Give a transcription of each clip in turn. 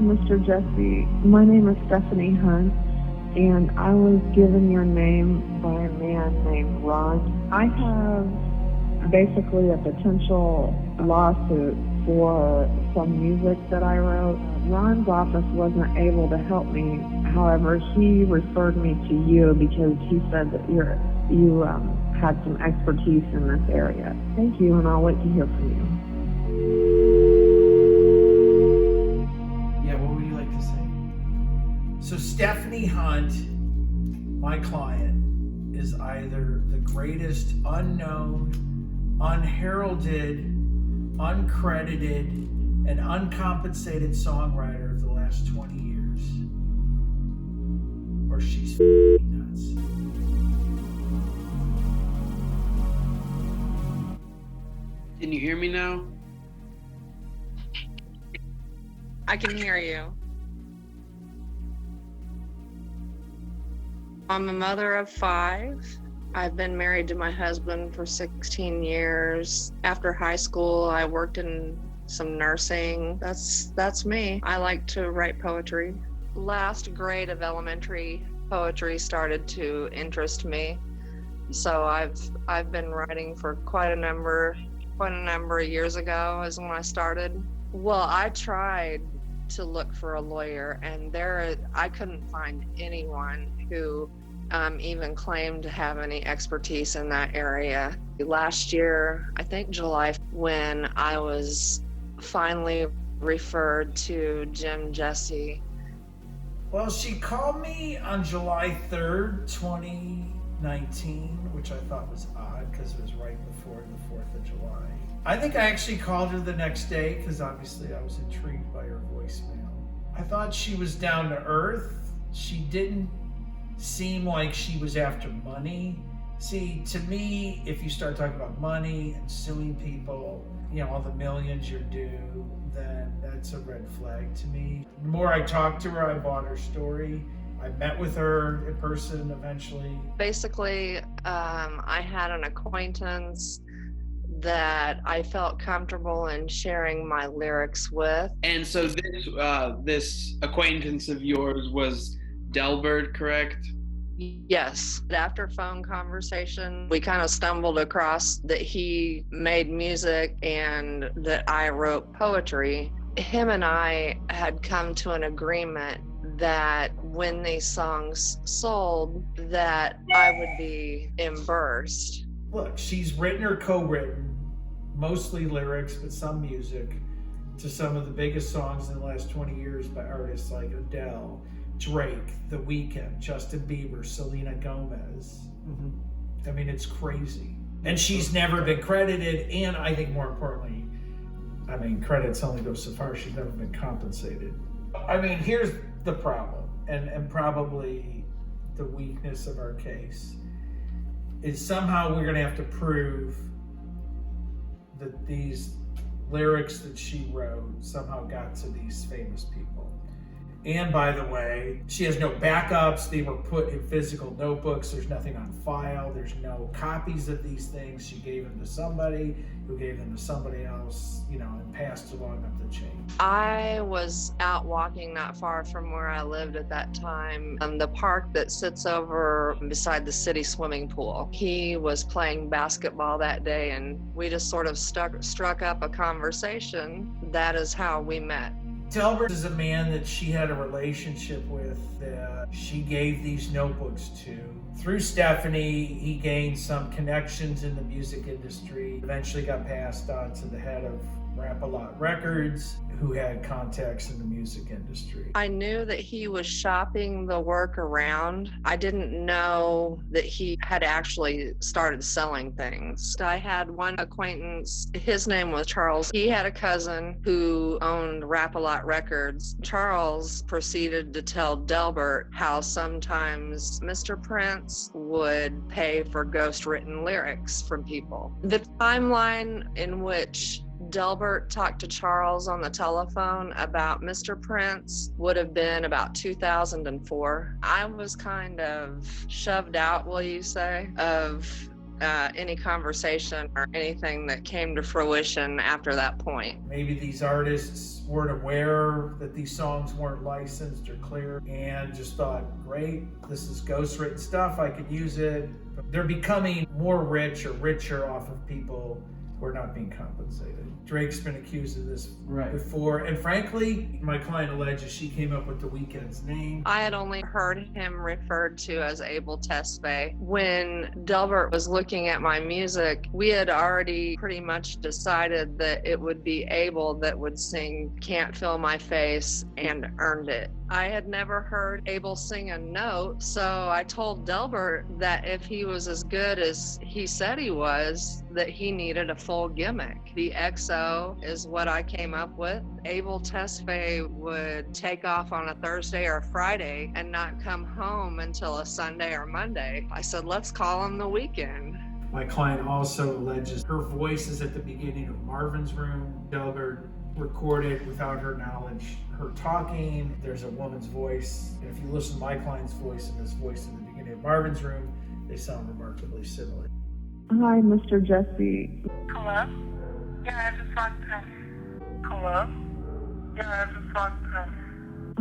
Mr. Jesse. My name is Stephanie Hunt, and I was given your name by a man named Ron. I have basically a potential lawsuit for some music that I wrote. Ron's office wasn't able to help me. However, he referred me to you because he said that you had some expertise in this area. Thank you, and I'll wait to hear from you. Yeah, what would you like to say? So Stephanie Hunt, my client, is either the greatest unknown, unheralded, uncredited, and uncompensated songwriter of the last 20 years, or she's nuts. Can you hear me now? I can hear you. I'm a mother of 5. I've been married to my husband for 16 years. After high school, I worked in some nursing. That's me. I like to write poetry. Last grade of elementary, poetry started to interest me. So I've been writing for quite a number of years ago is when I started. Well, I tried to look for a lawyer, and I couldn't find anyone who even claimed to have any expertise in that area. Last year, I think July, when I was finally referred to Jim Jesse. Well, she called me on July 3rd, 2019, which I thought was odd because it was right before the 4th of July. I think I actually called her the next day because obviously I was intrigued by her voicemail. I thought she was down to earth. She didn't seem like she was after money. See, to me, if you start talking about money and suing people, all the millions you're due, then that's a red flag to me. The more I talked to her, I bought her story. I met with her in person eventually. Basically, I had an acquaintance that I felt comfortable in sharing my lyrics with. And so this acquaintance of yours was Delbert, correct? Yes. After phone conversation, we kind of stumbled across that he made music and that I wrote poetry. Him and I had come to an agreement that when these songs sold, that I would be reimbursed. Look, she's written or co-written, mostly lyrics, but some music, to some of the biggest songs in the last 20 years by artists like Adele, Drake, The Weeknd, Justin Bieber, Selena Gomez. I mean, it's crazy. And she's never been credited, and I think more importantly, credits only go so far. She's never been compensated. Here's the problem, and probably the weakness of our case, is somehow we're gonna have to prove that these lyrics that she wrote somehow got to these famous people. And by the way, she has no backups. They were put in physical notebooks. There's nothing on file. There's no copies of these things. She gave them to somebody who gave them to somebody else, and passed along up the chain. I was out walking not far from where I lived at that time, the park that sits over beside the city swimming pool. He was playing basketball that day, and we just sort of struck up a conversation. That is how we met. Delbert is a man that she had a relationship with, that she gave these notebooks to. Through Stephanie, he gained some connections in the music industry, eventually got passed on to the head of Rap-A-Lot Records, who had contacts in the music industry. I knew that he was shopping the work around. I didn't know that he had actually started selling things. I had one acquaintance, his name was Charles. He had a cousin who owned Rap-A-Lot Records. Charles proceeded to tell Delbert how sometimes Mr. Prince would pay for ghostwritten lyrics from people. The timeline in which Delbert talked to Charles on the telephone about Mr. Prince would have been about 2004. I was kind of shoved out, will you say, of any conversation or anything that came to fruition after that point. Maybe these artists weren't aware that these songs weren't licensed or clear and just thought, great, this is ghostwritten stuff, I could use it. But they're becoming more rich or richer off of people who are not being compensated. Drake's been accused of this before, and frankly, my client alleges she came up with The Weeknd's name. I had only heard him referred to as Abel Tesfaye. When Delbert was looking at my music, we had already pretty much decided that it would be Abel that would sing Can't Feel My Face and Earned It. I had never heard Abel sing a note, so I told Delbert that if he was as good as he said he was, that he needed a full gimmick. The XO is what I came up with. Abel Tesfaye would take off on a Thursday or a Friday and not come home until a Sunday or Monday. I said, let's call him The Weeknd. My client also alleges her voice is at the beginning of Marvin's Room. Delbert recorded without her knowledge her talking. There's a woman's voice. And if you listen to my client's voice and this voice at the beginning of Marvin's Room, they sound remarkably similar. Hi, Mr. Jesse. Hello? Yeah, I just want to. Hello? Yeah, I just want to.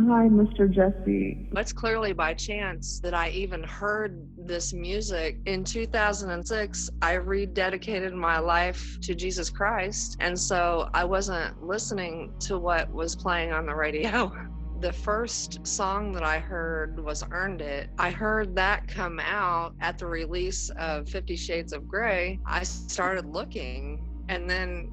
Hi, Mr. Jesse. It's clearly by chance that I even heard this music. In 2006, I rededicated my life to Jesus Christ, and so I wasn't listening to what was playing on the radio. The first song that I heard was Earned It. I heard that come out at the release of 50 Shades of Grey. I started looking, and then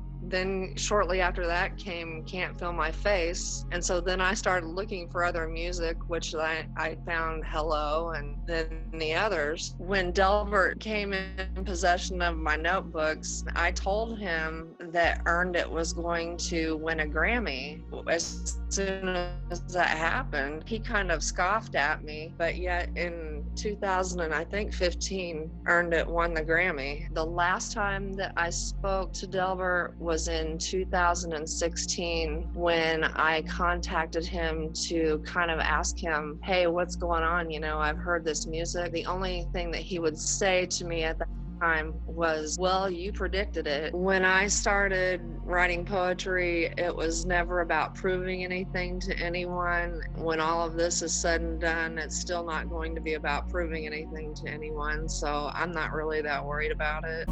shortly after that came Can't Feel My Face. And so then I started looking for other music, which I found Hello and then the others. When Delbert came in possession of my notebooks, I told him that Earned It was going to win a Grammy. As soon as that happened, he kind of scoffed at me, but yet in 2015, Earned It won the Grammy. The last time that I spoke to Delbert was in 2016 when I contacted him to kind of ask him, hey, what's going on? You know, I've heard this music. The only thing that he would say to me at that time was, well, you predicted it. When I started writing poetry, it was never about proving anything to anyone. When all of this is said and done, it's still not going to be about proving anything to anyone, so I'm not really that worried about it.